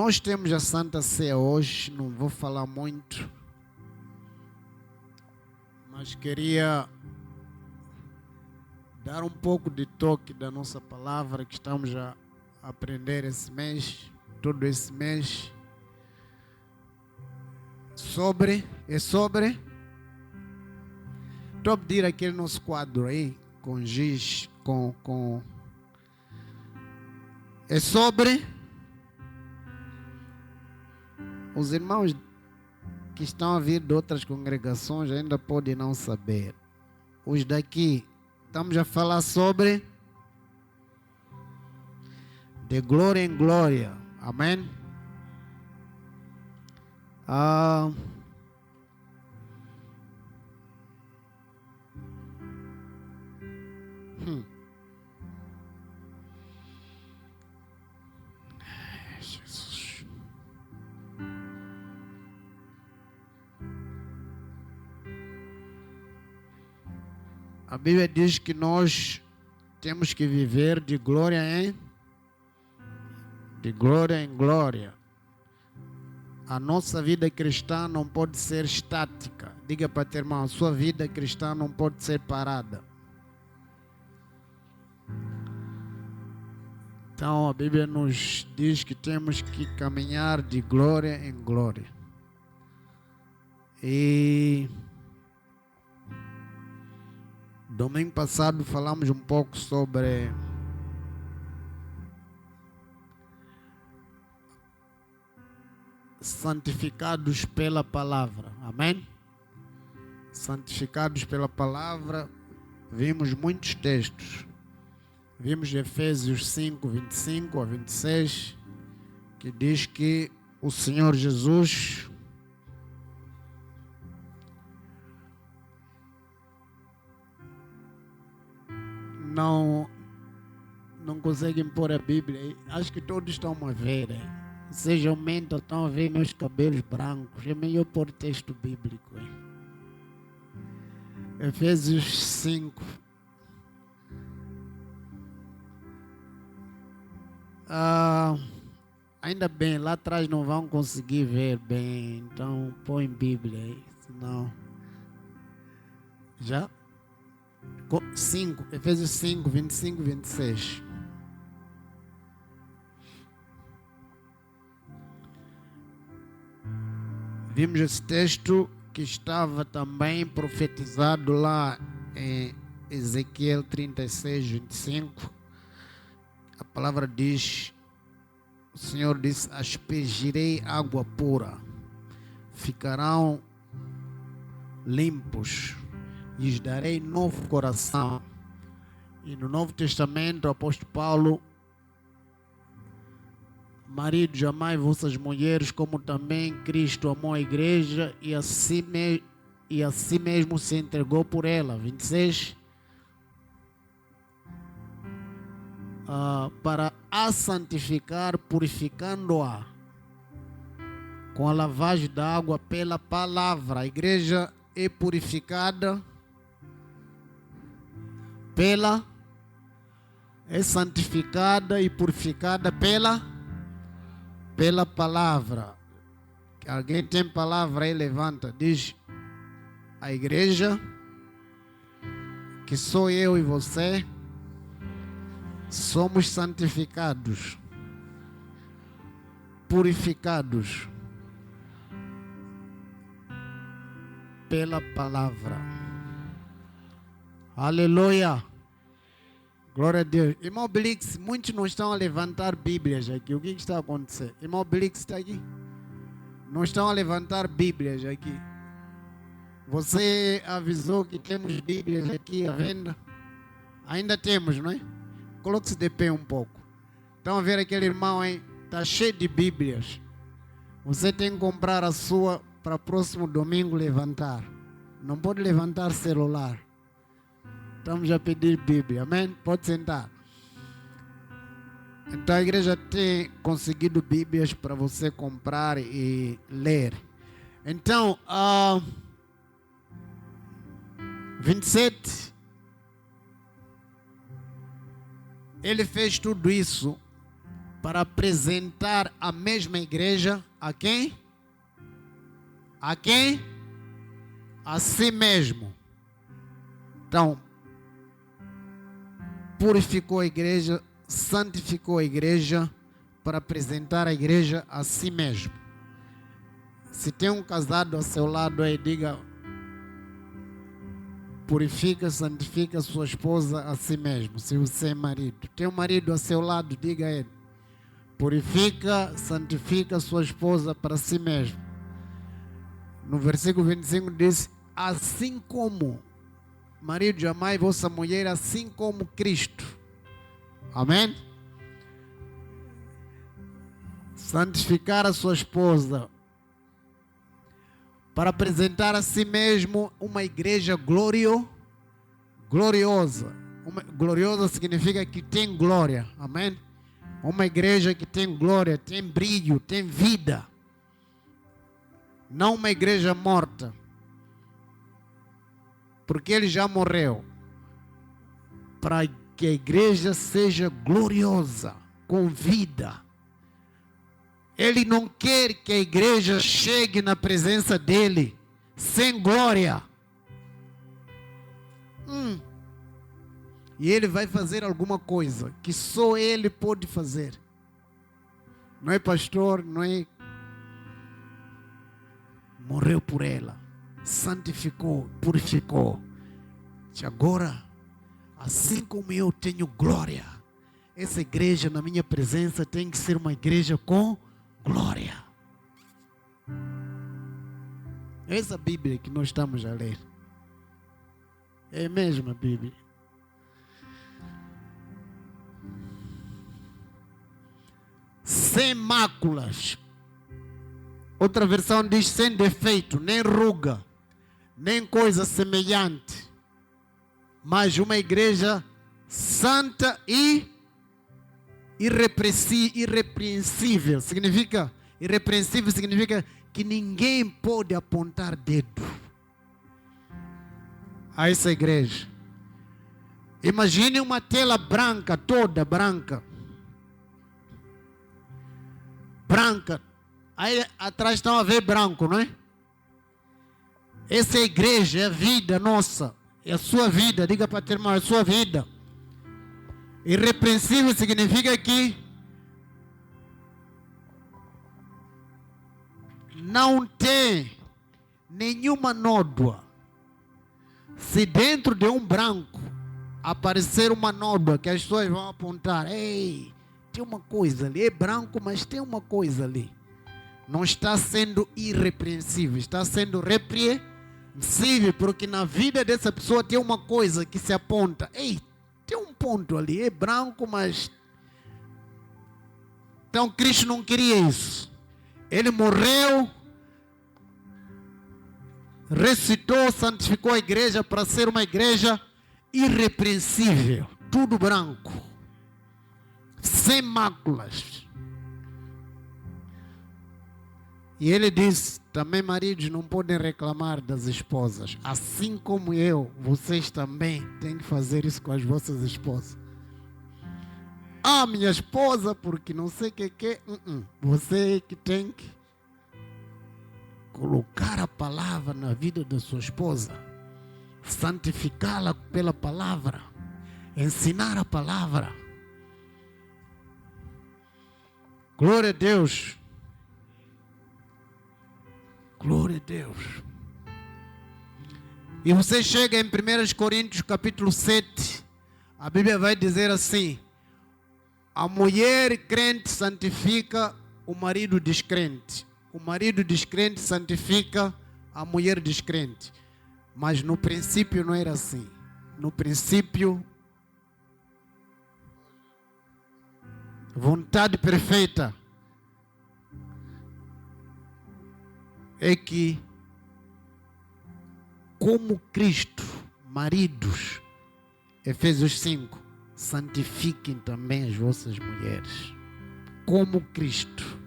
Nós temos a Santa Ceia hoje, não vou falar muito, mas queria dar um pouco de toque da nossa palavra que estamos a aprender esse mês, todo esse mês, sobre. Estou a pedir aquele nosso quadro aí, com giz, é sobre. Os irmãos que estão a vir de outras congregações ainda podem não saber. Os daqui, estamos a falar sobre de glória em glória. Amém? Jesus. A Bíblia diz que nós temos que viver de glória em glória. A nossa vida cristã não pode ser estática. Diga para teu irmão, a sua vida cristã não pode ser parada. Então a Bíblia nos diz que temos que caminhar de glória em glória. E domingo passado falamos um pouco sobre santificados pela palavra. Amém? Santificados pela palavra. Vimos muitos textos. Vimos Efésios 5, 25 a 26, que diz que o Senhor Jesus não conseguem pôr a Bíblia aí. Acho que todos estão a ver. Seja aumenta, estão a ver meus cabelos brancos. É melhor pôr texto bíblico aí. Efésios 5. Ainda bem, lá atrás não vão conseguir ver bem. Então põe Bíblia aí. Senão. Já? 5, Efésios 5, 25 e 26. Vimos esse texto que estava também profetizado lá em Ezequiel 36, 25. A palavra diz, o Senhor disse, aspergirei água pura, ficarão limpos, lhes darei novo coração. E no Novo Testamento, o apóstolo Paulo, maridos, amai vossas mulheres, como também Cristo amou a igreja e a si mesmo se entregou por ela. 26. Para a santificar, purificando-a com a lavagem da água pela palavra. A igreja é purificada é santificada e purificada pela palavra. Alguém tem palavra aí, levanta, diz a igreja, que sou eu e você, somos santificados, purificados pela palavra. Aleluia. Glória a Deus. Irmão Blix, muitos não estão a levantar Bíblias aqui. O que está a acontecer? Irmão Blix está aqui? Não estão a levantar Bíblias aqui. Você avisou que temos Bíblias aqui à venda? Ainda temos, não é? Coloque-se de pé um pouco. Estão a ver aquele irmão aí? Está cheio de Bíblias. Você tem que comprar a sua para próximo domingo levantar. Não pode levantar celular. Estamos a pedir Bíblia, amém? Pode sentar. Então a igreja tem conseguido Bíblias para você comprar e ler. Então, 27, ele fez tudo isso para apresentar a mesma igreja a quem? A quem? A si mesmo. Então, purificou a igreja, santificou a igreja para apresentar a igreja a si mesmo. Se tem um casado ao seu lado aí, diga: purifica, santifica sua esposa a si mesmo, se você é marido. Tem um marido ao seu lado, diga a ele: purifica, santifica sua esposa para si mesmo. No versículo 25 diz: assim como marido, amai vossa mulher, assim como Cristo. Amém? Santificar a sua esposa para apresentar a si mesmo uma igreja gloriosa. Gloriosa significa que tem glória. Amém? Uma igreja que tem glória, tem brilho, tem vida. Não uma igreja morta. Porque ele já morreu. Para que a igreja seja gloriosa, com vida. Ele não quer que a igreja chegue na presença dele sem glória. E ele vai fazer alguma coisa que só ele pode fazer. Não é pastor, não é. Morreu por ela, santificou, purificou. E agora, assim como eu tenho glória, essa igreja na minha presença tem que ser uma igreja com glória. Essa Bíblia que nós estamos a ler é a mesma Bíblia. Sem máculas. Outra versão diz sem defeito, nem ruga, nem coisa semelhante. Mas uma igreja santa e irrepreensível. Irrepreensível significa que ninguém pode apontar dedo a essa igreja. Imagine uma tela branca, toda branca. Branca. Aí atrás estão a ver branco, não é? Essa é a igreja, é a vida nossa. É a sua vida. Diga para o teu irmão, é a sua vida. Irrepreensível significa que não tem nenhuma nódoa. Se dentro de um branco aparecer uma nódoa que as pessoas vão apontar: ei, tem uma coisa ali, é branco, mas tem uma coisa ali. Não está sendo irrepreensível, está sendo repreensível, porque na vida dessa pessoa tem uma coisa que se aponta: ei, tem um ponto ali, é branco, mas... Então Cristo não queria isso. Ele morreu, ressuscitou, santificou a igreja para ser uma igreja irrepreensível, tudo branco, sem máculas. E ele diz também: maridos não podem reclamar das esposas. Assim como eu, vocês também têm que fazer isso com as vossas esposas. Ah, minha esposa, porque não sei o que. Você que tem que colocar a palavra na vida da sua esposa. Santificá-la pela palavra. Ensinar a palavra. Glória a Deus. Glória a Deus. E você chega em 1 Coríntios capítulo 7. A Bíblia vai dizer assim: a mulher crente santifica o marido descrente. O marido descrente santifica a mulher descrente. Mas no princípio não era assim. No princípio, vontade perfeita é que, como Cristo, maridos, Efésios 5, santifiquem também as vossas mulheres, como Cristo.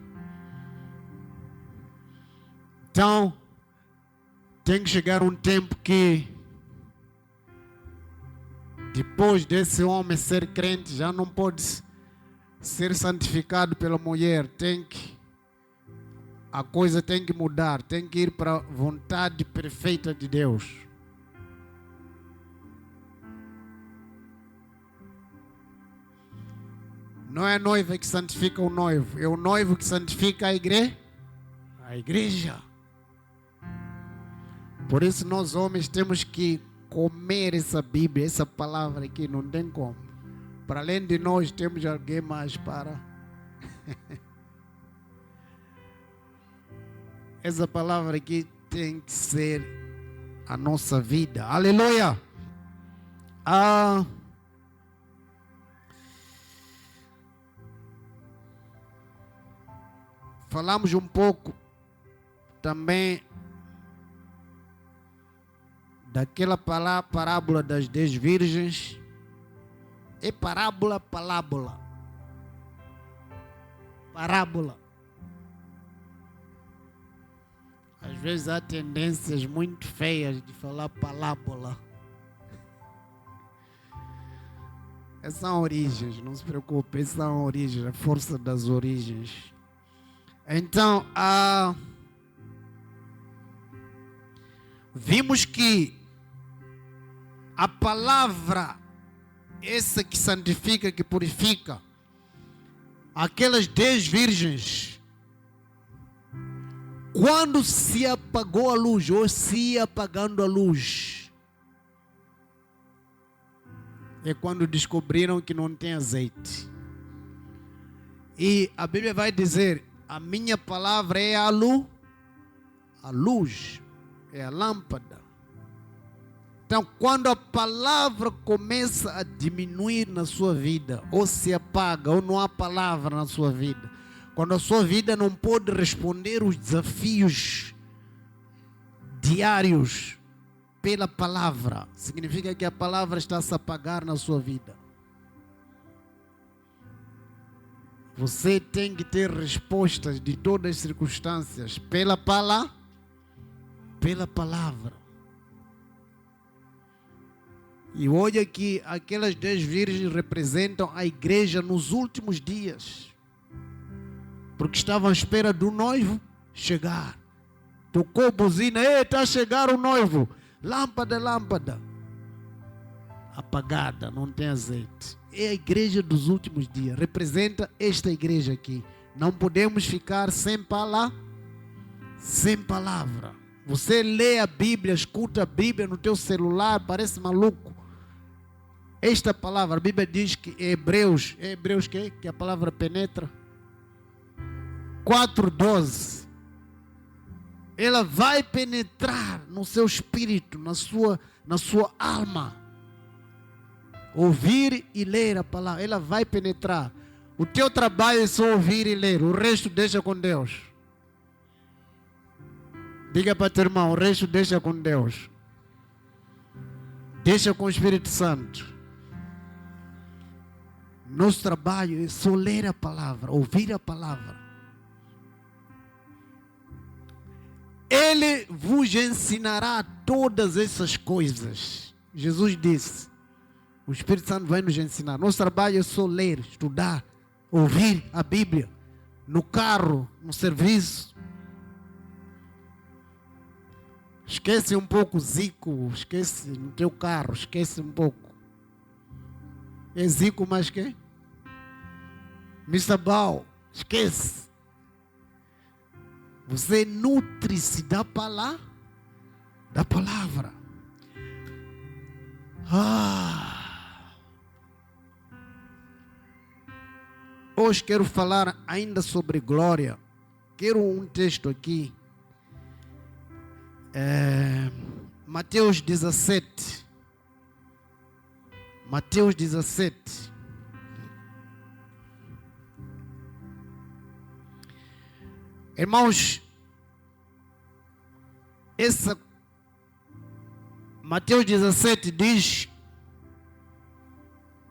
Então, tem que chegar um tempo que, depois desse homem ser crente, já não pode ser santificado pela mulher, a coisa tem que mudar, tem que ir para a vontade perfeita de Deus. Não é a noiva que santifica o noivo, é o noivo que santifica a igreja. Por isso nós homens temos que comer essa Bíblia, essa palavra aqui, não tem como. Para além de nós, temos alguém mais para... Essa palavra aqui tem que ser a nossa vida. Aleluia! Falamos um pouco também daquela parábola das 10 virgens. É parábola. Às vezes há tendências muito feias de falar parábola. Essas são origens, não se preocupe, essas são origens, a força das origens. Então, vimos que a palavra, essa que santifica, que purifica, aquelas 10 virgens, quando se apagou a luz, ou se ia apagando a luz, é quando descobriram que não tem azeite. E a Bíblia vai dizer, a minha palavra é a luz, é a lâmpada. Então, quando a palavra começa a diminuir na sua vida, ou se apaga, ou não há palavra na sua vida, quando a sua vida não pode responder os desafios diários pela palavra, significa que a palavra está a se apagar na sua vida. Você tem que ter respostas de todas as circunstâncias pela palavra. E olha que aquelas 10 virgens representam a igreja nos últimos dias, porque estavam à espera do noivo chegar. Tocou buzina, está a chegar o noivo. Lâmpada. Apagada, não tem azeite. É a igreja dos últimos dias, representa esta igreja aqui. Não podemos ficar sem palavra. Você lê a Bíblia, escuta a Bíblia no teu celular, parece maluco. Esta palavra, a Bíblia diz que Hebreus que a palavra penetra. 4:12. Ela vai penetrar no seu espírito, na sua alma. Ouvir e ler a palavra, ela vai penetrar. O teu trabalho é só ouvir e ler, o resto deixa com Deus. Diga para teu irmão, o resto deixa com Deus. Deixa com o Espírito Santo. Nosso trabalho é só ler a palavra, ouvir a palavra. Ele vos ensinará todas essas coisas. Jesus disse. O Espírito Santo vai nos ensinar. Nosso trabalho é só ler, estudar, ouvir a Bíblia. No carro, no serviço. Esquece um pouco Zico. Esquece no teu carro. Esquece um pouco. É Zico mais que? Mr. Ball. Esquece. Você nutre-se da palavra. Hoje quero falar ainda sobre glória. Quero um texto aqui. Mateus 17. Mateus 17. Irmãos, Mateus 17 diz,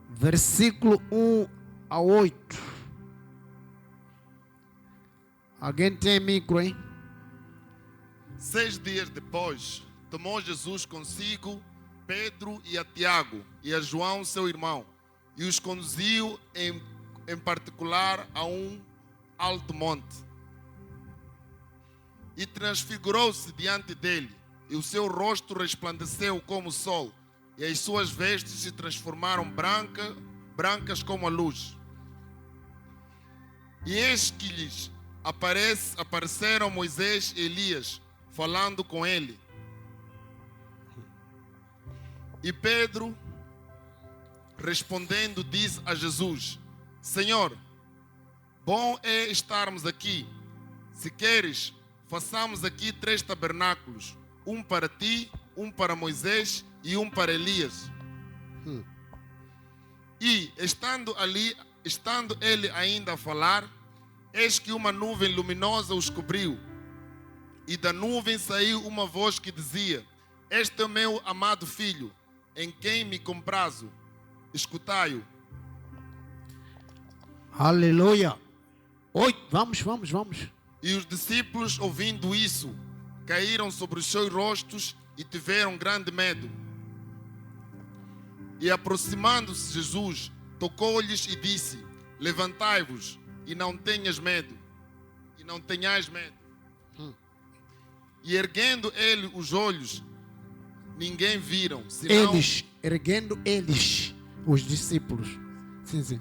versículo 1 a 8. Alguém tem micro, hein? 6 dias depois, tomou Jesus consigo Pedro e a Tiago e a João, seu irmão, e os conduziu em particular a um alto monte. E transfigurou-se diante dele, e o seu rosto resplandeceu como o sol, e as suas vestes se transformaram brancas como a luz. E eis que lhes apareceram Moisés e Elias, falando com ele. E Pedro, respondendo, disse a Jesus: Senhor, bom é estarmos aqui. Se queres, façamos aqui 3 tabernáculos, um para ti, um para Moisés e um para Elias. E, estando ele ainda a falar, eis que uma nuvem luminosa os cobriu. E da nuvem saiu uma voz que dizia: Este é o meu amado filho, em quem me comprazo. Escutai-o. Aleluia. Oi, vamos. E os discípulos, ouvindo isso, caíram sobre os seus rostos e tiveram grande medo. E aproximando-se Jesus, tocou-lhes e disse: Levantai-vos e não tenhais medo. E não tenhais medo. E erguendo ele os olhos, ninguém viram, senão... Eles, os discípulos. Sim.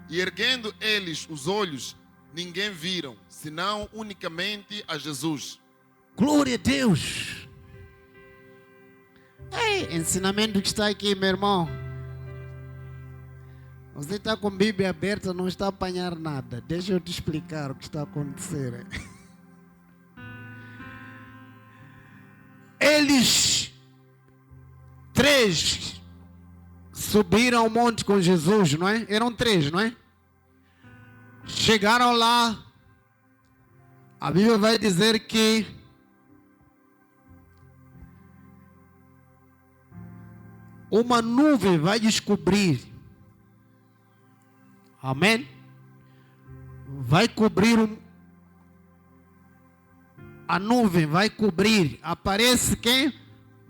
E erguendo eles os olhos, ninguém viram, senão unicamente a Jesus. Glória a Deus. Ei, ensinamento que está aqui, meu irmão. Você está com a Bíblia aberta, não está a apanhar nada. Deixa eu te explicar o que está a acontecer. Eles 3 subiram ao monte com Jesus, não é? Eram 3, não é? Chegaram lá. A Bíblia vai dizer que uma nuvem vai descobrir. Amém? Vai cobrir a nuvem vai cobrir. Aparece quem?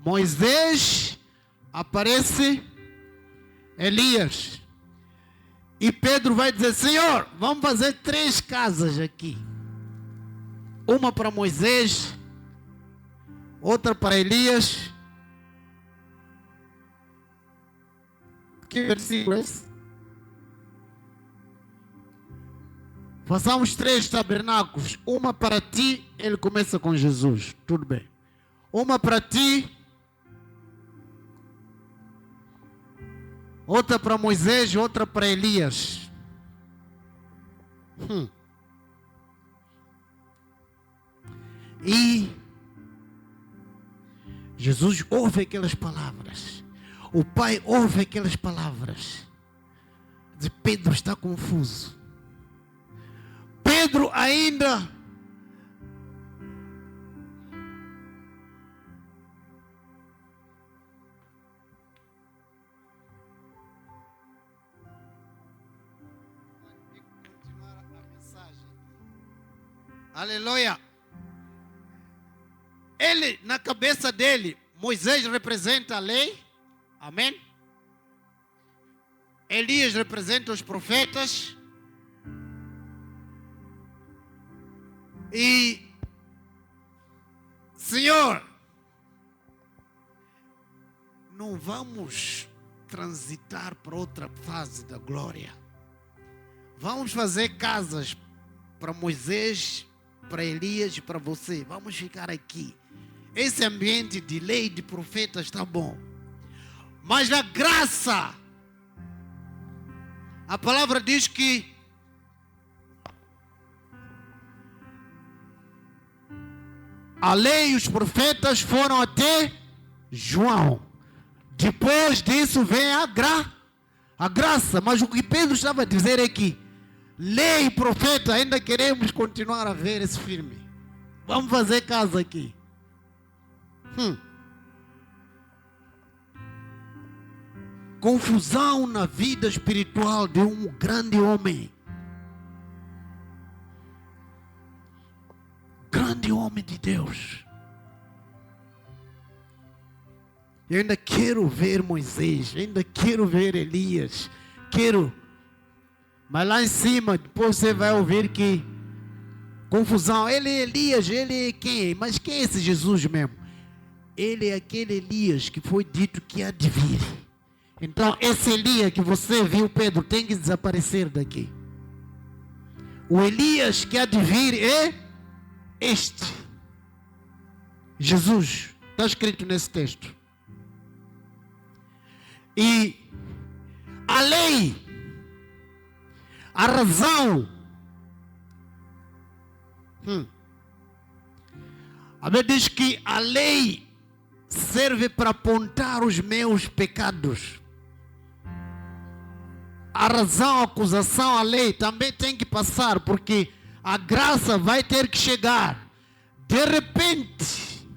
Moisés. Aparece Elias. E Pedro vai dizer: Senhor, vamos fazer 3 casas aqui. Uma para Moisés, outra para Elias. Que versículo é esse? Façamos 3 tabernáculos. Uma para ti, ele começa com Jesus. Tudo bem. Uma para ti. Outra para Moisés, outra para Elias. E Jesus ouve aquelas palavras. O Pai ouve aquelas palavras. Diz: Pedro está confuso. Pedro ainda aleluia. Ele, na cabeça dele, Moisés representa a lei. Amém? Elias representa os profetas. E, Senhor, não vamos transitar para outra fase da glória. Vamos fazer casas para Moisés, para Elias e para você. Vamos ficar aqui. Esse ambiente de lei de profetas está bom. Mas a graça, a palavra diz que a lei e os profetas foram até João. Depois disso vem a graça. Mas o que Pedro estava a dizer é que lei e profeta, ainda queremos continuar a ver esse filme. Vamos fazer casa aqui. Confusão na vida espiritual de um grande homem. Grande homem de Deus. Eu ainda quero ver Moisés, ainda quero ver Elias, quero Mas lá em cima, depois você vai ouvir que confusão. Ele é Elias, ele é quem? Mas quem é esse Jesus mesmo? Ele é aquele Elias que foi dito que há de vir. Então, esse Elias que você viu, Pedro, tem que desaparecer daqui. O Elias que há de vir é este. Jesus. Está escrito nesse texto. E a lei, a razão, a Bíblia diz que a lei serve para apontar os meus pecados. A razão, a acusação, a lei também tem que passar, porque a graça vai ter que chegar. De repente,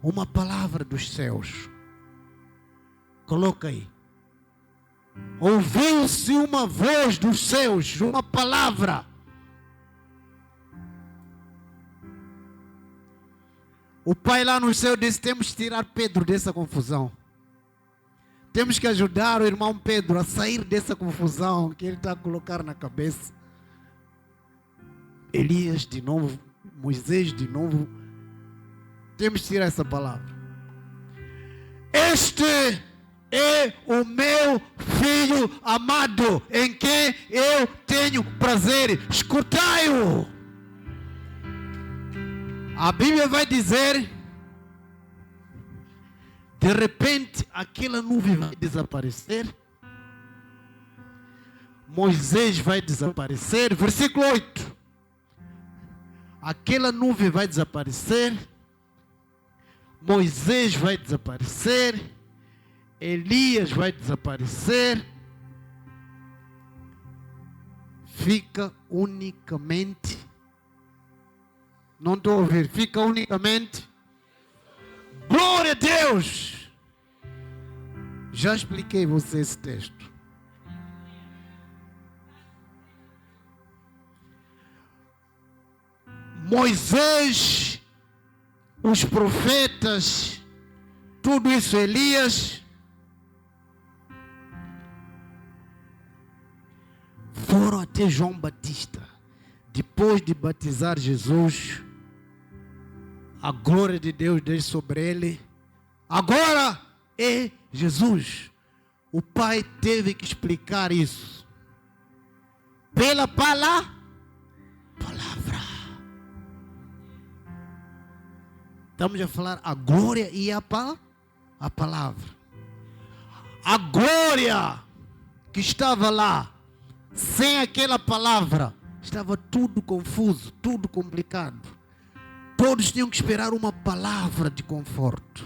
uma palavra dos céus. Coloca aí. Ouviu-se uma voz dos céus, uma palavra. O pai lá no céu disse: temos que tirar Pedro dessa confusão. Temos que ajudar o irmão Pedro a sair dessa confusão que ele está a colocar na cabeça. Elias de novo, Moisés de novo. Temos que tirar essa palavra. Este é o meu filho amado, em quem eu tenho prazer. Escutai-o. A Bíblia vai dizer, de repente, aquela nuvem vai desaparecer. Moisés vai desaparecer. Versículo 8. Aquela nuvem vai desaparecer. Moisés vai desaparecer. Elias vai desaparecer. Fica unicamente. Não estou a ouvir. Fica unicamente. Glória a Deus! Já expliquei a você esse texto. Moisés, os profetas, tudo isso, Elias, foram até João Batista. Depois de batizar Jesus, a glória de Deus desce sobre ele. Agora é Jesus. O Pai teve que explicar isso pela palavra. Estamos a falar a glória e a palavra. A glória que estava lá, sem aquela palavra, estava tudo confuso, tudo complicado. Todos tinham que esperar uma palavra de conforto.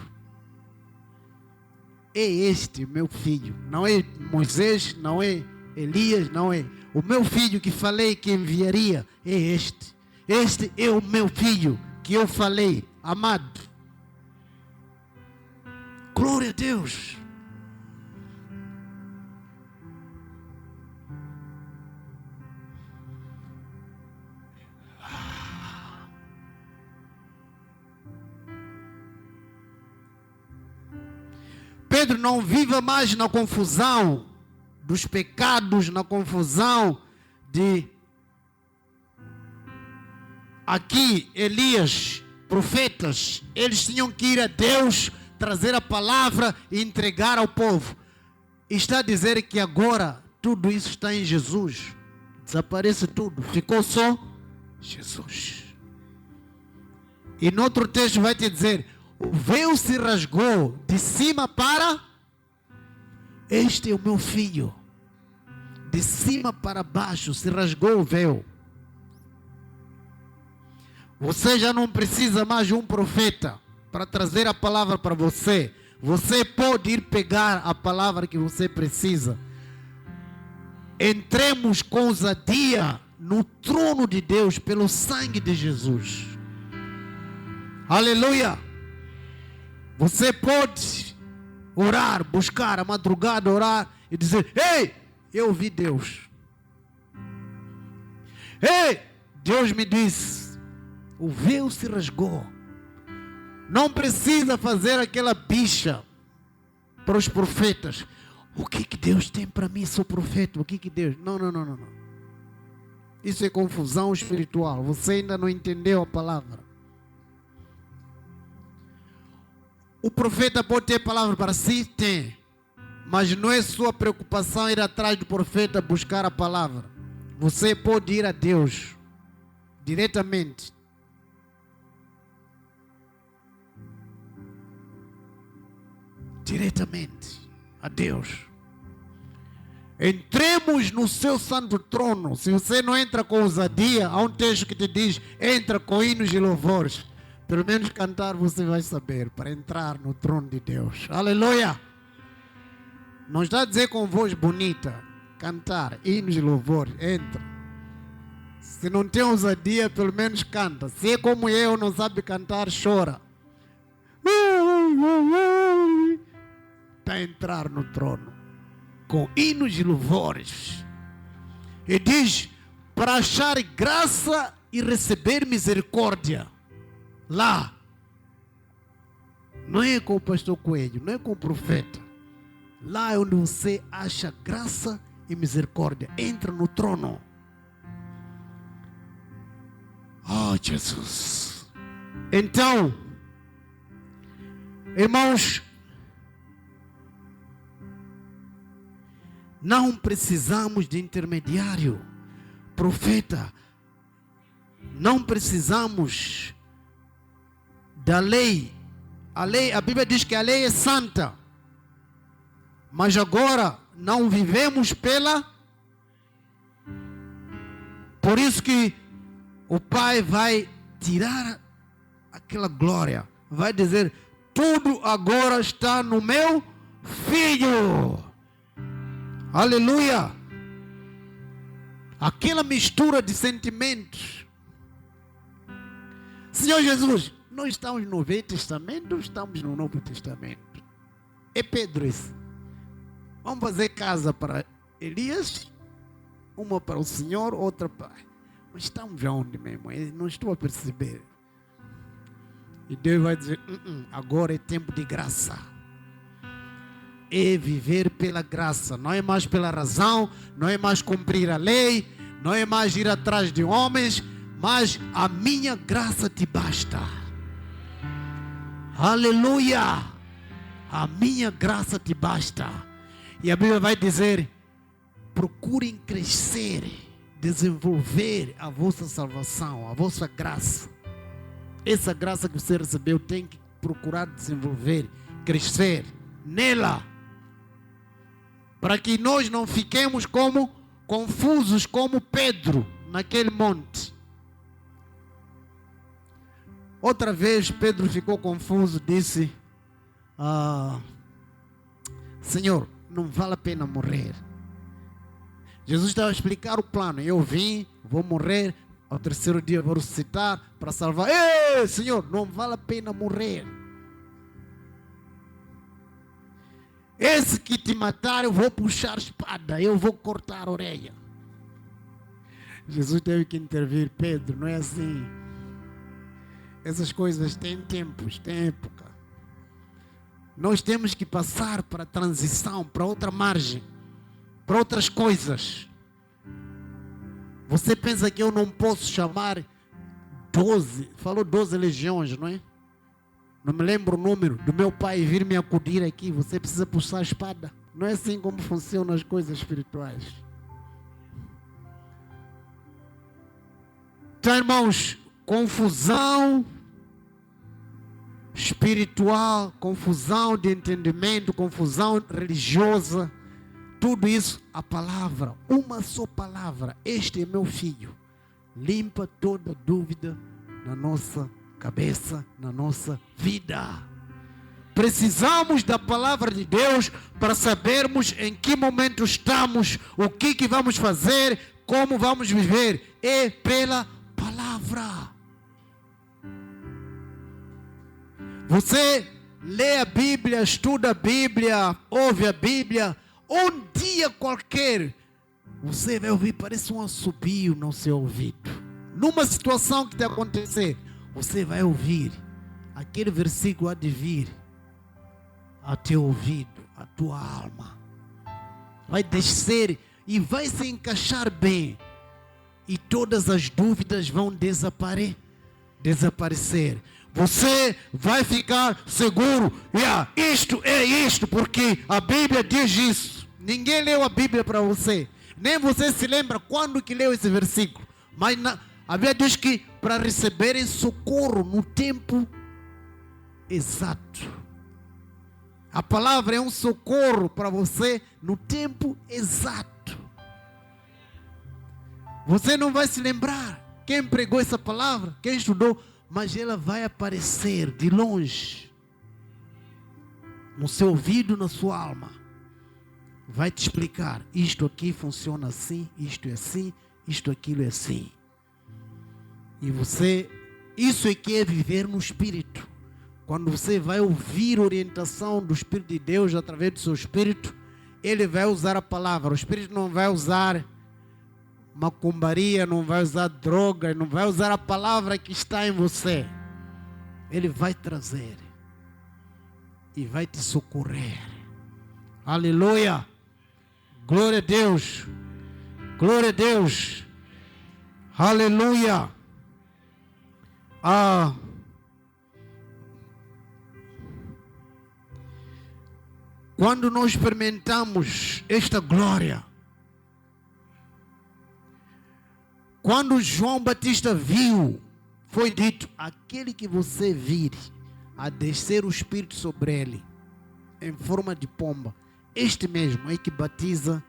É este meu filho. Não é Moisés, não é Elias, não é. O meu filho que falei que enviaria é este. Este é o meu filho que eu falei, amado. Glória a Deus. Pedro não viva mais na confusão dos pecados, na confusão de aqui Elias, profetas, eles tinham que ir a Deus, trazer a palavra e entregar ao povo. Está a dizer que agora tudo isso está em Jesus. Desaparece tudo, ficou só Jesus. E no outro texto vai te dizer: o véu se rasgou de cima para... Este é o meu filho. De cima para baixo se rasgou o véu. Você já não precisa mais de um profeta para trazer a palavra para você. Você pode ir pegar a palavra que você precisa. Entremos com ousadia no trono de Deus pelo sangue de Jesus. Aleluia! Você pode orar, buscar a madrugada, orar e dizer: ei, eu vi Deus. Ei, Deus me disse. O véu se rasgou. Não precisa fazer aquela bicha para os profetas. O que Deus tem para mim? Sou profeta. O que Deus... Não. Isso é confusão espiritual. Você ainda não entendeu a palavra. O profeta pode ter palavra para si? Tem. Mas não é sua preocupação ir atrás do profeta buscar a palavra. Você pode ir a Deus diretamente. Diretamente a Deus. Entremos no seu santo trono. Se você não entra com ousadia, há um texto que te diz: entra com hinos e louvores. Pelo menos cantar você vai saber, para entrar no trono de Deus. Aleluia! Não está a dizer com voz bonita. Cantar, hinos e louvores, entra. Se não tem ousadia, pelo menos canta. Se é como eu, não sabe cantar, chora. Para entrar no trono com hinos e louvores. E diz: para achar graça e receber misericórdia. Lá. Não é com o pastor Coelho, não é com o profeta. Lá é onde você acha graça e misericórdia. Entra no trono. Oh, Jesus. Então, irmãos, não precisamos de intermediário. Profeta, não precisamos da lei. A Bíblia diz que a lei é santa. Mas agora não vivemos pela... Por isso que o Pai vai tirar aquela glória. Vai dizer: tudo agora está no meu Filho. Aleluia. Aquela mistura de sentimentos. Senhor Jesus, nós estamos no Velho Testamento ou estamos no Novo Testamento? É Pedro esse. Vamos fazer casa para Elias, uma para o Senhor, outra para... Mas estamos aonde mesmo? Eu não estou a perceber. E Deus vai dizer: agora é tempo de graça. É viver pela graça. Não é mais pela razão, não é mais cumprir a lei, não é mais ir atrás de homens, mas a minha graça te basta. Aleluia! A minha graça te basta. E a Bíblia vai dizer: procurem crescer, desenvolver a vossa salvação, a vossa graça. Essa graça que você recebeu tem que procurar desenvolver, crescer nela, para que nós não fiquemos como confusos como Pedro naquele monte. Outra vez Pedro ficou confuso, disse: Senhor, não vale a pena morrer. Jesus estava a explicar o plano: eu vim, vou morrer, ao terceiro dia vou ressuscitar para salvar. Ei, Senhor, não vale a pena morrer. Esse que te matar, eu vou puxar a espada, eu vou cortar a orelha. Jesus teve que intervir: Pedro, não é assim. Essas coisas têm tempos, têm época. Nós temos que passar para a transição, para outra margem, para outras coisas. Você pensa que eu não posso chamar 12, falou 12 legiões, não é? Não me lembro o número, do meu pai vir me acudir aqui. Você precisa puxar a espada. Não é assim como funcionam as coisas espirituais. Então, irmãos, confusão espiritual, confusão de entendimento, confusão religiosa, tudo isso, a palavra, uma só palavra: este é meu filho, limpa toda dúvida na nossa cabeça, na nossa vida. Precisamos da palavra de Deus para sabermos em que momento estamos, o que vamos fazer, como vamos viver. É pela palavra. Você lê a Bíblia, estuda a Bíblia, ouve a Bíblia, um dia qualquer você vai ouvir, parece um assobio no seu ouvido. Numa situação que te acontecer, você vai ouvir aquele versículo há de vir a teu ouvido, a tua alma. vai descer e vai se encaixar bem. E todas as dúvidas vão desaparecer. Você vai ficar seguro. Isto é isto, porque a Bíblia diz isso. Ninguém leu a Bíblia para você. Nem você se lembra quando que leu esse versículo. Mas a Bíblia diz que para receberem socorro no tempo exato. A palavra é um socorro para você no tempo exato. Você não vai se lembrar quem pregou essa palavra, quem estudou, mas ela vai aparecer de longe, no seu ouvido, na sua alma. Vai te explicar, isto aqui funciona assim, isto é assim, isto aquilo é assim. E você, isso é que é viver no Espírito. Quando você vai ouvir a orientação do Espírito de Deus através do seu Espírito, Ele vai usar a palavra. O Espírito não vai usar macumbaria, não vai usar droga, não vai usar a palavra que está em você. Ele vai trazer e vai te socorrer. Aleluia! Glória a Deus! Glória a Deus! Aleluia! Quando nós experimentamos esta glória, quando João Batista viu, foi dito: aquele que você vir a descer o Espírito sobre ele, em forma de pomba, este mesmo é que batiza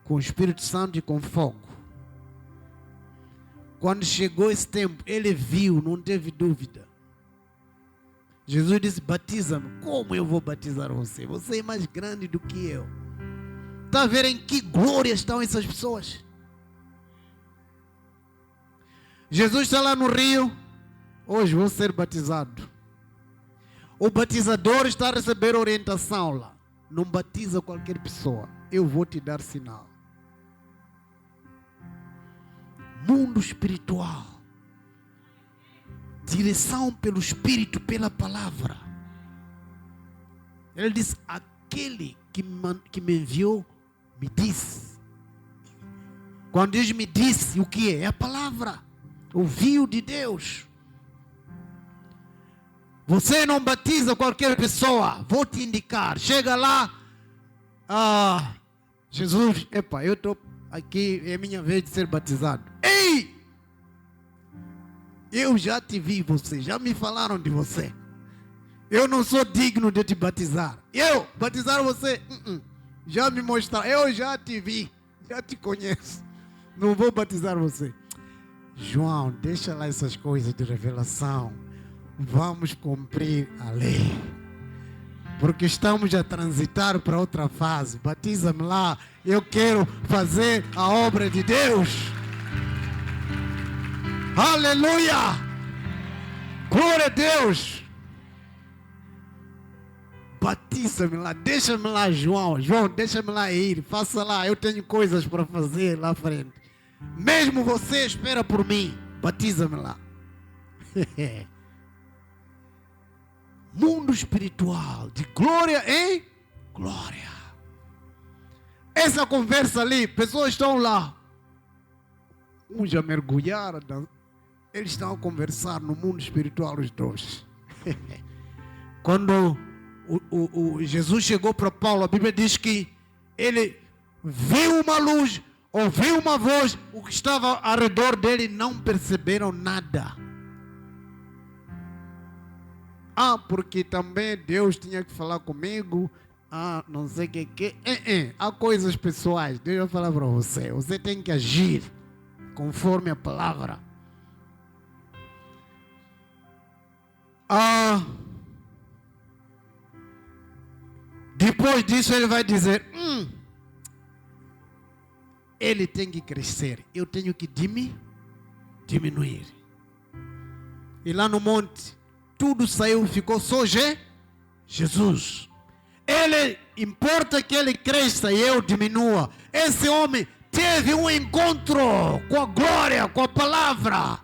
com o Espírito Santo e com fogo. Quando chegou esse tempo, ele viu, não teve dúvida. Jesus disse: batiza-me. Como eu vou batizar você? Você é mais grande do que eu. Está a ver em que glória estão essas pessoas? Jesus está lá no rio. Hoje vou ser batizado. O batizador está a receber orientação lá. Não batiza qualquer pessoa. Eu vou te dar sinal. Mundo espiritual. Direção pelo Espírito, pela palavra. Ele diz: aquele que me enviou me disse. Quando Deus me disse, o que é? É a palavra. O Filho de Deus. Você não batiza qualquer pessoa. Vou te indicar. Chega lá. Jesus, eu estou aqui, é minha vez de ser batizado. Ei! Eu já te vi você, já me falaram de você. Eu não sou digno de te batizar. Batizar você? Já me mostraram, eu já te vi, já te conheço. Não vou batizar você. João, deixa lá essas coisas de revelação. Vamos cumprir a lei. Porque estamos a transitar para outra fase. Batiza-me lá. Eu quero fazer a obra de Deus. Aleluia! Glória a Deus! Batiza-me lá, deixa-me lá, João. João, deixa-me lá ir, faça lá, eu tenho coisas para fazer lá à frente. Mesmo você espera por mim, batiza-me lá. Mundo espiritual, de glória em glória. Essa conversa ali, pessoas estão lá. Uns já mergulharam, eles estão a conversar no mundo espiritual, os dois. Quando Jesus chegou para Paulo, a Bíblia diz que ele viu uma luz, ouviu uma voz, o que estava ao redor dele não perceberam nada. Porque também Deus tinha que falar comigo, não sei o que. Há coisas pessoais, Deus vai falar para você. Você tem que agir conforme a palavra. Depois disso ele vai dizer: ele tem que crescer, eu tenho que diminuir. E lá no monte, tudo saiu, ficou só Jesus. Ele importa que ele cresça e eu diminua. Esse homem teve um encontro com a glória, com a palavra.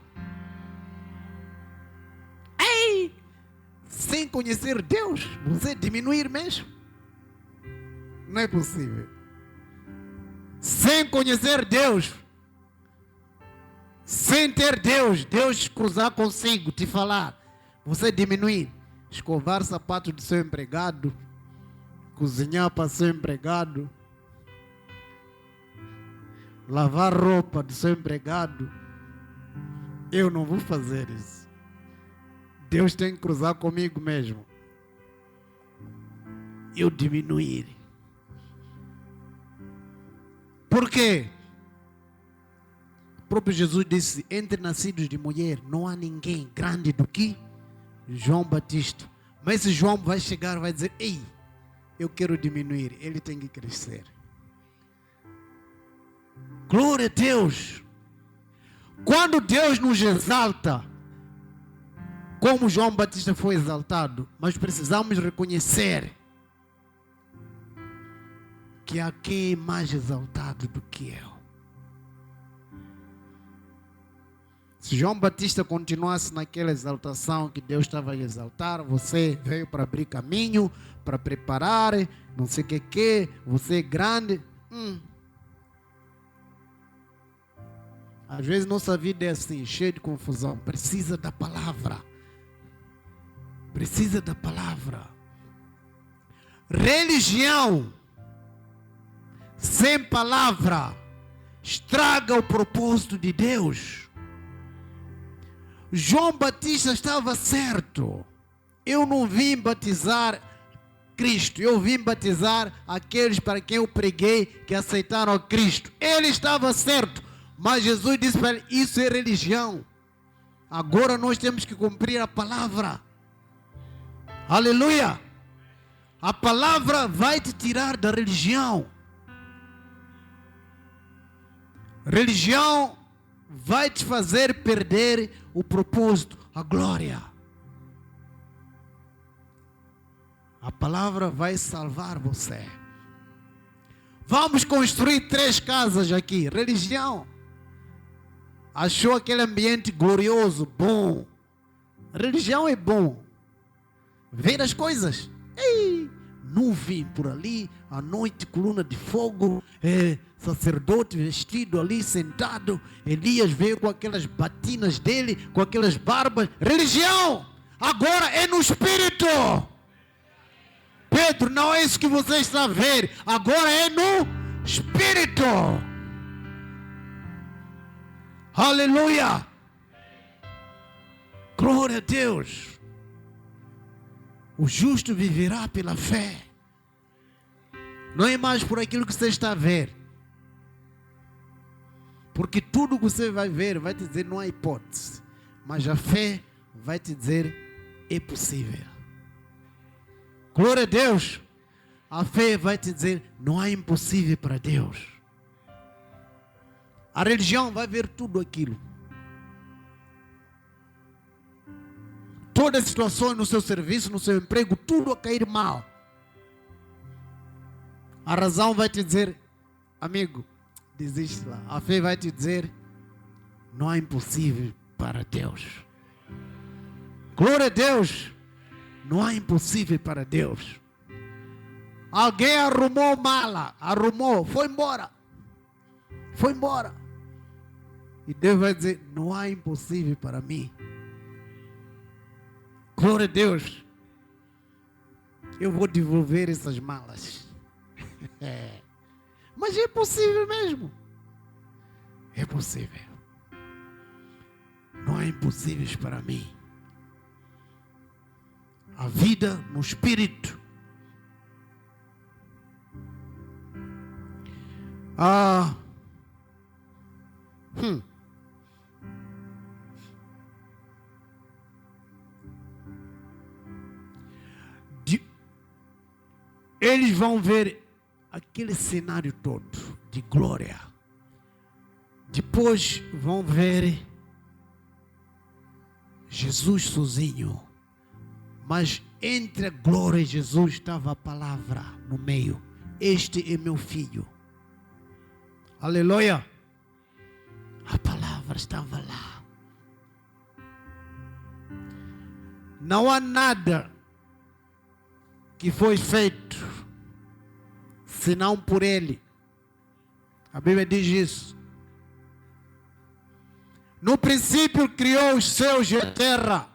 Sem conhecer Deus, você diminuir mesmo. Não é possível. Sem conhecer Deus, sem ter Deus cruzar consigo, te falar, você diminuir, escovar sapato do seu empregado, cozinhar para seu empregado, lavar roupa do seu empregado. Eu não vou fazer isso. Deus tem que cruzar comigo mesmo. Eu diminuir. Por quê? O próprio Jesus disse, entre nascidos de mulher não há ninguém grande do que João Batista. Mas esse João vai chegar e vai dizer, ei, eu quero diminuir, ele tem que crescer. Glória a Deus. Quando Deus nos exalta, como João Batista foi exaltado, mas precisamos reconhecer que há quem é mais exaltado do que eu. Se João Batista continuasse naquela exaltação que Deus estava a exaltar, você veio para abrir caminho, para preparar, não sei o que, você é grande. Às vezes nossa vida é assim, cheia de confusão. Precisa da palavra. Precisa da palavra. Religião sem palavra estraga o propósito de Deus. João Batista estava certo. Eu não vim batizar Cristo, eu vim batizar aqueles para quem eu preguei que aceitaram a Cristo. Ele estava certo, mas Jesus disse para ele, isso é religião. Agora nós temos que cumprir a palavra. Aleluia! A palavra vai te tirar da religião. Religião vai te fazer perder o propósito, a glória. A palavra vai salvar você. Vamos construir 3 casas aqui. Religião achou aquele ambiente glorioso, bom. Religião é bom. Ver as coisas. Ei, nuvem por ali, à noite coluna de fogo, sacerdote vestido ali sentado, Elias veio com aquelas batinas dele, com aquelas barbas. Religião agora é no espírito. Pedro, não é isso que você está a ver, agora é no espírito. Aleluia, glória a Deus. O justo viverá pela fé. Não é mais por aquilo que você está a ver. Porque tudo que você vai ver vai te dizer não há hipótese. Mas a fé vai te dizer é possível. Glória a Deus. A fé vai te dizer não há impossível para Deus. A religião vai ver tudo aquilo. Todas as situações no seu serviço, no seu emprego, tudo a cair mal. A razão vai te dizer, amigo, desiste lá. A fé vai te dizer, não há impossível para Deus. Glória a Deus. Não há impossível para Deus. Alguém arrumou mala, foi embora. Foi embora. E Deus vai dizer, não há impossível para mim. Glória a Deus. Eu vou devolver essas malas. Mas é possível mesmo. É possível. Não há impossíveis para mim. A vida no espírito. Eles vão ver aquele cenário todo de glória. Depois vão ver Jesus sozinho. Mas entre a glória e Jesus estava a palavra no meio. Este é meu filho. Aleluia. A palavra estava lá. Não há nada que foi feito senão por Ele. A Bíblia diz isso. No princípio criou os céus e a terra.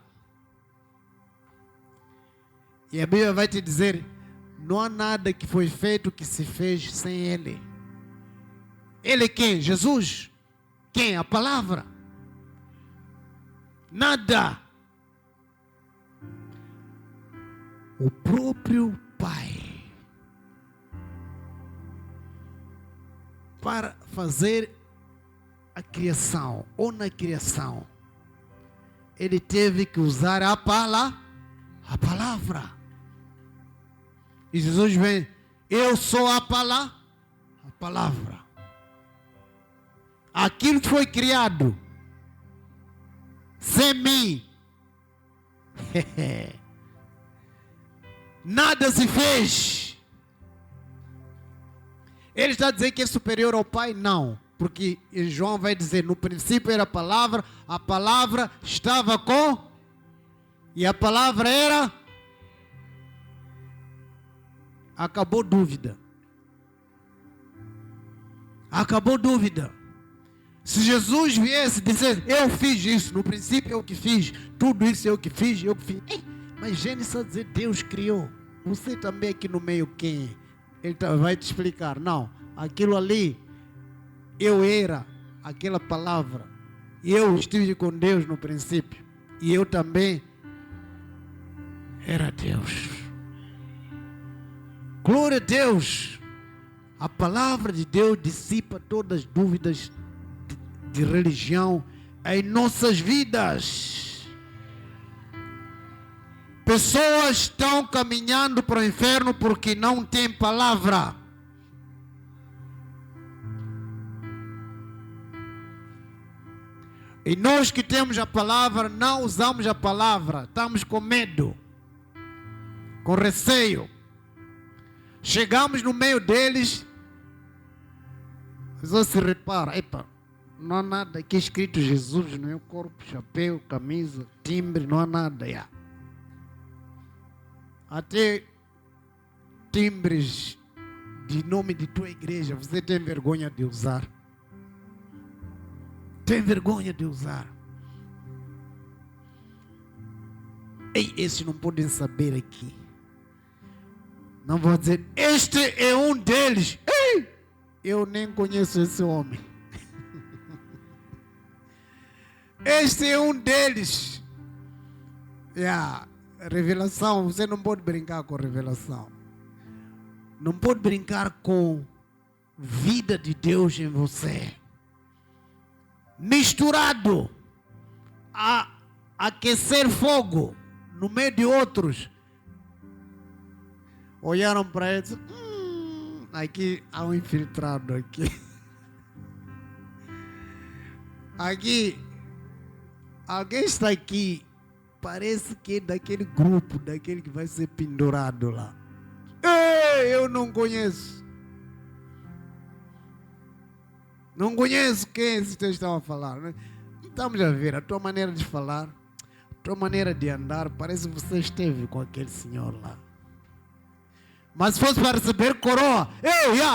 E a Bíblia vai te dizer, não há nada que foi feito que se fez sem Ele. Ele quem? Jesus. Quem? A palavra. Nada. O próprio Pai. Para fazer a criação, ou na criação, Ele teve que usar a palavra. E Jesus vem, eu sou a palavra. Aquilo que foi criado, sem mim, nada se fez. Ele está dizendo que é superior ao Pai? Não. Porque João vai dizer, no princípio era a palavra estava com, e a palavra era, acabou dúvida. Se Jesus viesse dizer, eu fiz isso, no princípio eu que fiz, tudo isso eu que fiz. Ei, mas Gênesis está dizendo, Deus criou. Você também aqui no meio quem? Ele vai te explicar. Não, aquilo ali, eu era aquela palavra. E eu estive com Deus no princípio. E eu também era Deus. Glória a Deus. A palavra de Deus dissipa todas as dúvidas de religião em nossas vidas. Pessoas estão caminhando para o inferno porque não têm palavra. E nós que temos a palavra, não usamos a palavra. Estamos com medo, com receio. Chegamos no meio deles, só se repara, epa, não há nada aqui escrito Jesus no meu corpo, chapéu, camisa, timbre, não há nada. Yeah. Até timbres de nome de tua igreja, você tem vergonha de usar. Tem vergonha de usar. Ei, esses não podem saber aqui. Não vou dizer, este é um deles. Ei, eu nem conheço esse homem. Este é um deles. Revelação, você não pode brincar com revelação. Não pode brincar com vida de Deus em você. Misturado a aquecer fogo no meio de outros. Olharam para ele e disseram, aqui há um infiltrado aqui. Aqui, alguém está aqui, parece que é daquele grupo, daquele que vai ser pendurado lá. Ei, eu não conheço. Não conheço quem vocês estão a falar. Né? Estamos a ver a tua maneira de falar, a tua maneira de andar, parece que você esteve com aquele senhor lá. Mas se fosse para receber coroa,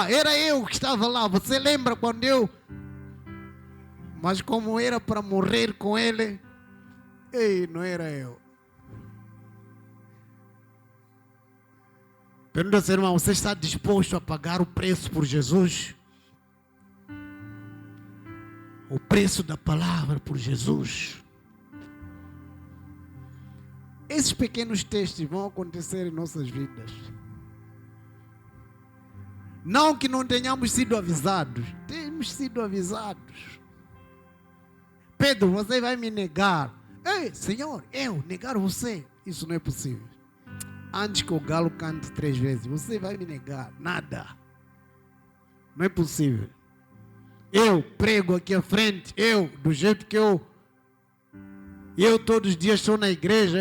era eu que estava lá. Você lembra quando eu... Mas como era para morrer com ele, não era eu. Pergunta ao seu irmão, você está disposto a pagar o preço por Jesus? O preço da palavra por Jesus. Esses pequenos testes vão acontecer em nossas vidas. Não que não tenhamos sido avisados. Temos sido avisados. Pedro, você vai me negar. Ei, Senhor, eu negar você? Isso não é possível. Antes que o galo cante 3 vezes, você vai me negar. Nada. Não é possível. Eu prego aqui à frente, eu, do jeito que eu todos os dias estou na igreja,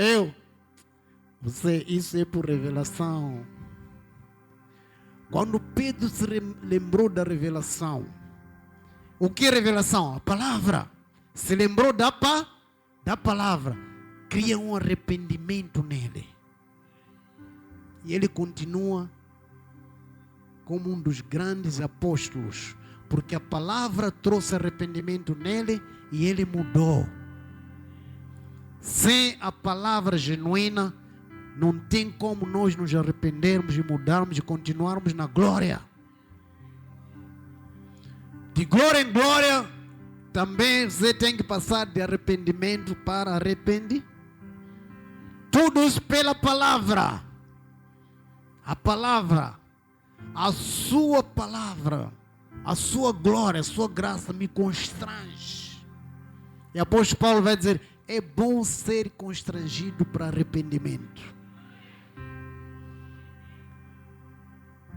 você, isso é por revelação. Quando Pedro se lembrou da revelação, o que é revelação? A palavra. Se lembrou da palavra, cria um arrependimento nele. E ele continua como um dos grandes apóstolos, porque a palavra trouxe arrependimento nele e ele mudou. Sem a palavra genuína, não tem como nós nos arrependermos e mudarmos e continuarmos na glória. De glória em glória, também você tem que passar de arrependimento para arrependimento. Tudo isso pela palavra. A palavra, a sua palavra, a sua glória, a sua graça me constrange. E o apóstolo Paulo vai dizer, é bom ser constrangido para arrependimento.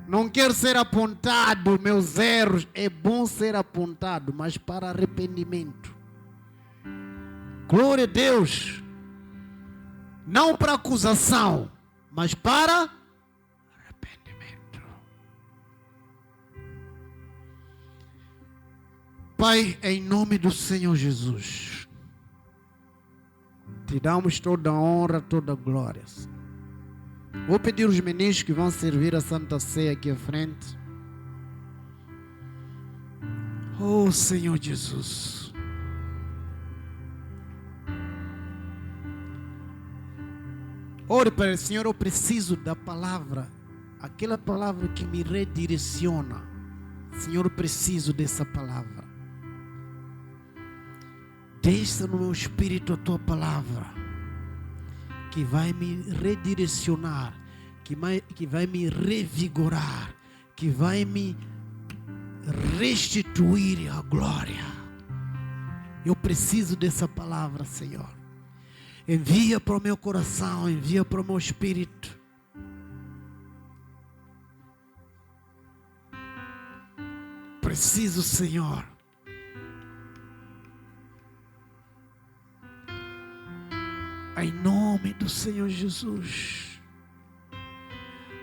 Não quero ser apontado meus erros, é bom ser apontado, mas para arrependimento. Glória a Deus. Não para acusação, mas para arrependimento. Pai, em nome do Senhor Jesus, te damos toda a honra, toda a glória. Vou pedir os ministros que vão servir a Santa Ceia aqui à frente. Oh Senhor Jesus. Ore para o Senhor, eu preciso da palavra, aquela palavra que me redireciona. Senhor, eu preciso dessa palavra. Deixa no meu espírito a tua palavra, que vai me redirecionar, que vai me revigorar, que vai me restituir a glória. Eu preciso dessa palavra, Senhor. Envia para o meu coração, envia para o meu espírito. Preciso, Senhor. Em nome do Senhor Jesus.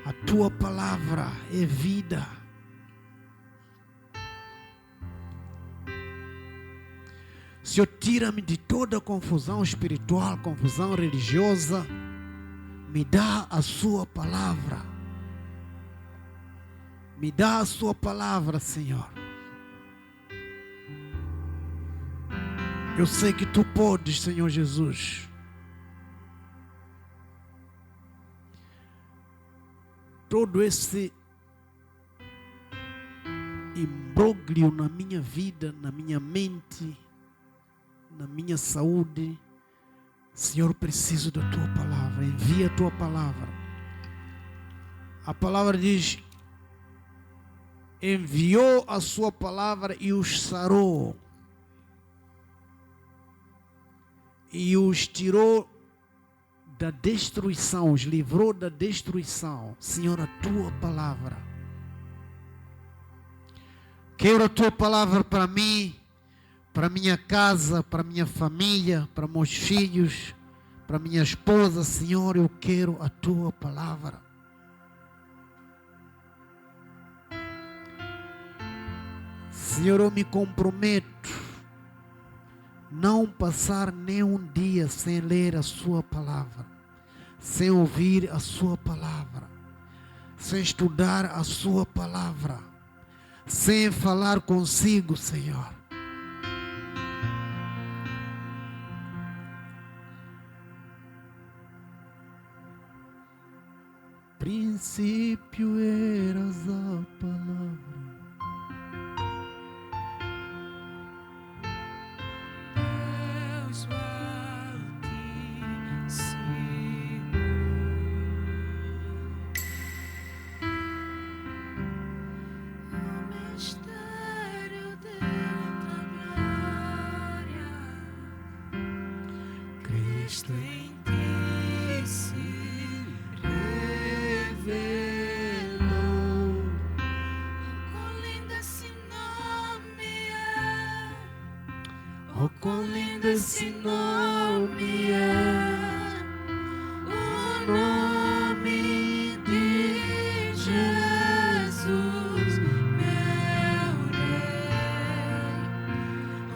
A tua palavra é vida. Senhor, tira-me de toda confusão espiritual, confusão religiosa. Me dá a sua palavra. Me dá a sua palavra, Senhor. Eu sei que tu podes, Senhor Jesus. Todo esse imbróglio na minha vida, na minha mente, na minha saúde, Senhor, preciso da tua palavra. Envia a tua palavra. A palavra diz: enviou a sua palavra e os sarou, e os tirou da destruição, os livrou da destruição. Senhor, a tua palavra. Quero a tua palavra para mim, para minha casa, para minha família, para meus filhos, para minha esposa. Senhor, eu quero a tua palavra. Senhor, eu me comprometo não passar nenhum dia sem ler a sua palavra, sem ouvir a sua palavra, sem estudar a sua palavra, sem falar consigo, Senhor. Princípio eras a palavra. Cristo em ti se revelou. Quão lindo esse nome é! Oh, quão lindo esse nome é! O nome de Jesus, meu Rei.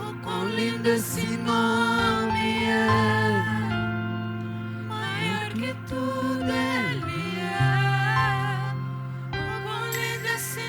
Oh, quão lindo esse nome é! Tudo Ele é. Oh, quão lindo esse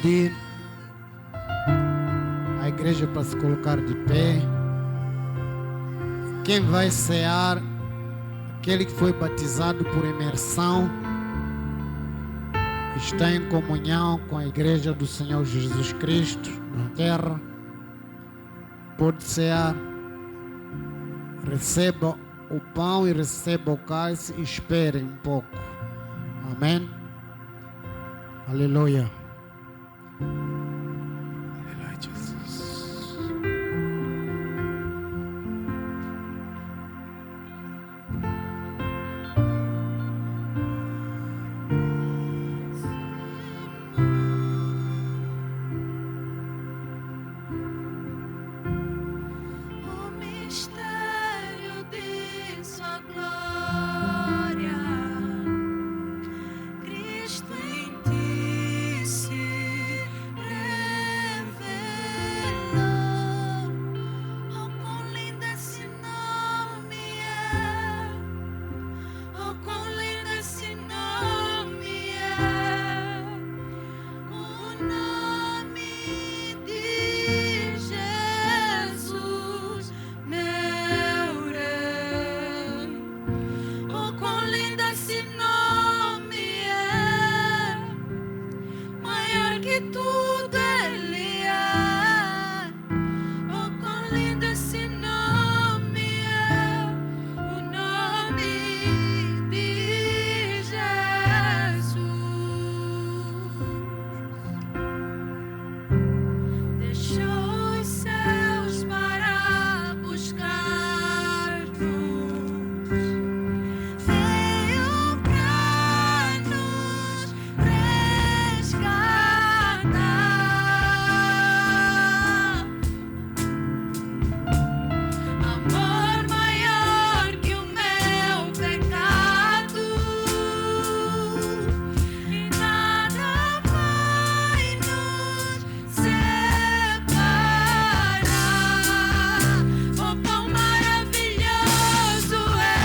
pedir à igreja para se colocar de pé. Quem vai cear, aquele que foi batizado por imersão, está em comunhão com a igreja do Senhor Jesus Cristo na terra, pode cear. Receba o pão e receba o cálice e espere um pouco. Amém. Aleluia. Aleluia, Jesus. O mistério de sua glória, Cristo em ti se revelou. Oh, quão lindo esse nome é! Oh, quão lindo esse nome é! O nome de Jesus, meu Rei. Oh, quão lindo esse nome é! Maior que tudo Ele é. Oh, quão lindo esse nome é! O nome de Jesus. Deixou os céus para buscar-nos, veio pra nos resgatar. Amor maior que o meu pecado, e nada vai nos separar. Oh, quão maravilhoso é!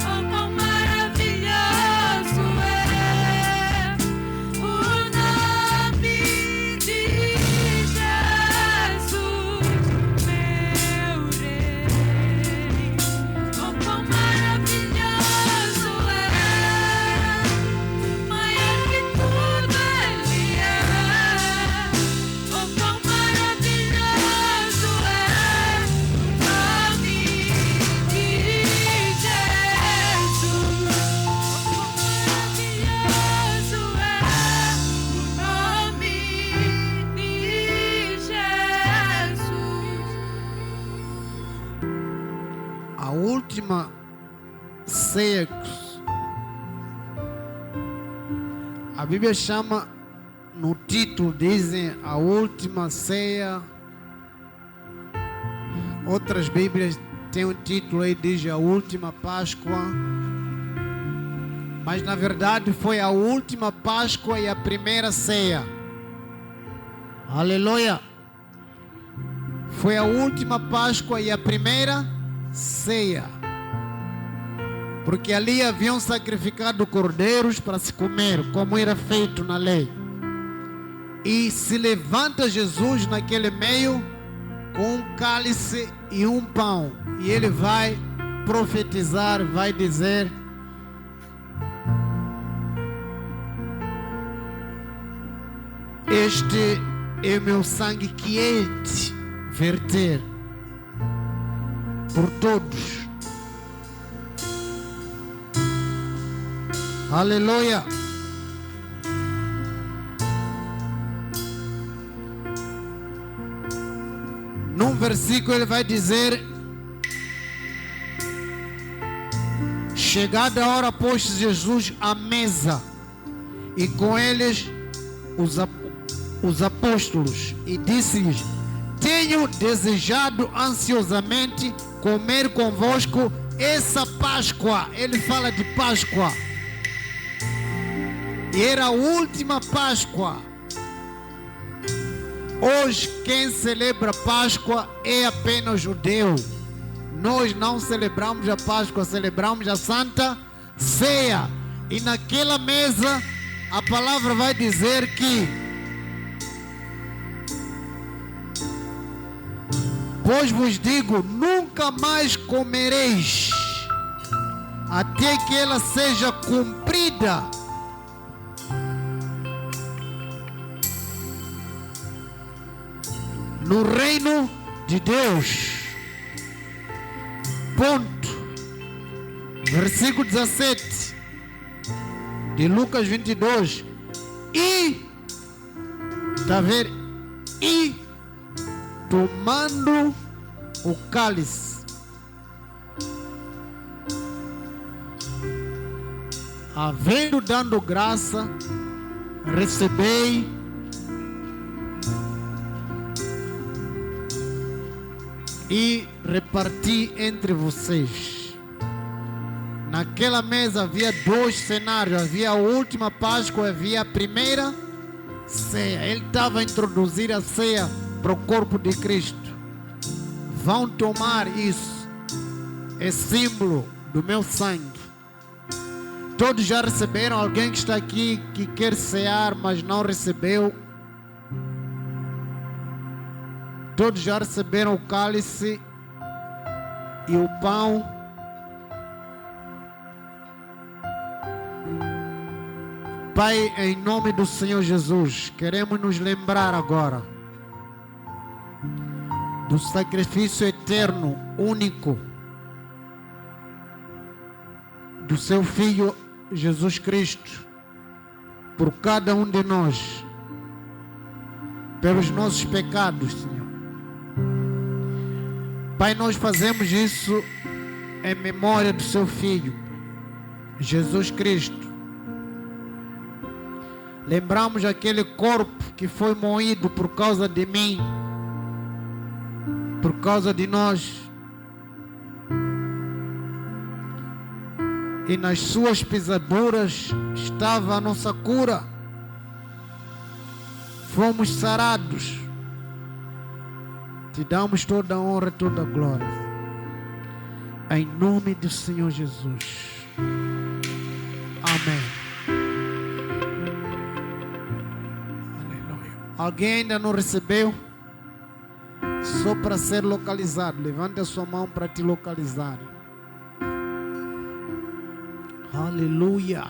Oh, quão maravilhoso é o nome de Jesus, meu Rei. Oh, quão maravilhoso é! Maior que tudo Ele é. Oh, quão maravilhoso é o nome de Jesus. Oh, quão maravilhoso é o nome de Jesus. A última ceia, a Bíblia chama, no título dizem a última ceia. Outras Bíblias têm um título aí, diz a última Páscoa. Mas na verdade foi a última Páscoa e a primeira ceia. Aleluia. Foi a última Páscoa e a primeira ceia. Porque ali haviam sacrificado cordeiros para se comer, como era feito na lei. E se levanta Jesus naquele meio com um cálice e um pão. E ele vai profetizar, vai dizer: este é o meu sangue que hei de verter por todos. Aleluia. Num versículo ele vai dizer: chegada a hora, pôs Jesus à mesa, e com eles os apóstolos, e disse-lhes: tenho desejado ansiosamente comer convosco essa Páscoa. Ele fala de Páscoa. E era a última Páscoa. Hoje quem celebra Páscoa é apenas judeu. Nós não celebramos a Páscoa, celebramos a Santa Ceia. E naquela mesa a palavra vai dizer que pois vos digo, nunca mais comereis, até que ela seja cumprida no reino de Deus. Ponto. Versículo 17 de Lucas 22. E, está a ver? E, tomando o cálice, havendo dado graça, recebei e reparti entre vocês. Naquela mesa havia dois cenários. Havia a última Páscoa, havia a primeira ceia. Ele estava a introduzir a ceia para o corpo de Cristo. Vão tomar isso. É símbolo do meu sangue. Todos já receberam? Alguém que está aqui que quer cear, mas não recebeu? Todos já receberam o cálice e o pão? Pai, em nome do Senhor Jesus, queremos nos lembrar agora do sacrifício eterno, único, do seu Filho Jesus Cristo, por cada um de nós, pelos nossos pecados, Senhor. Pai, nós fazemos isso em memória do seu Filho, Jesus Cristo. Lembramos aquele corpo que foi moído por causa de mim, por causa de nós. E nas suas pisaduras estava a nossa cura. Fomos sarados. Te damos toda a honra e toda a glória. Em nome do Senhor Jesus. Amém. Aleluia. Alguém ainda não recebeu? Só para ser localizado. Levante a sua mão para te localizar. Aleluia.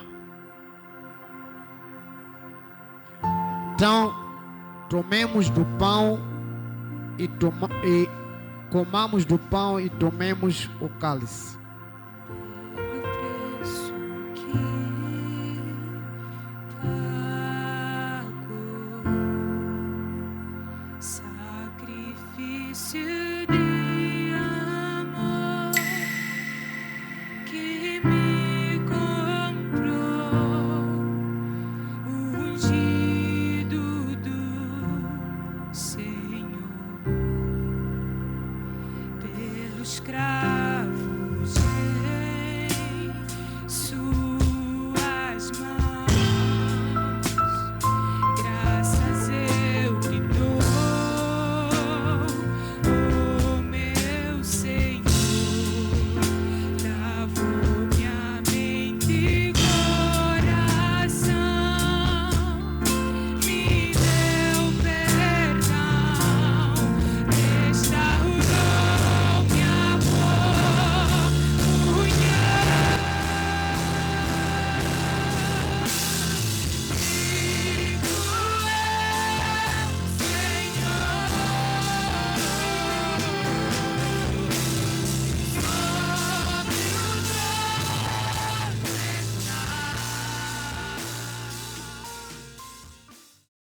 Então, tomemos do pão e comamos do pão e tomemos o cálice. preço que pagou, sacrifício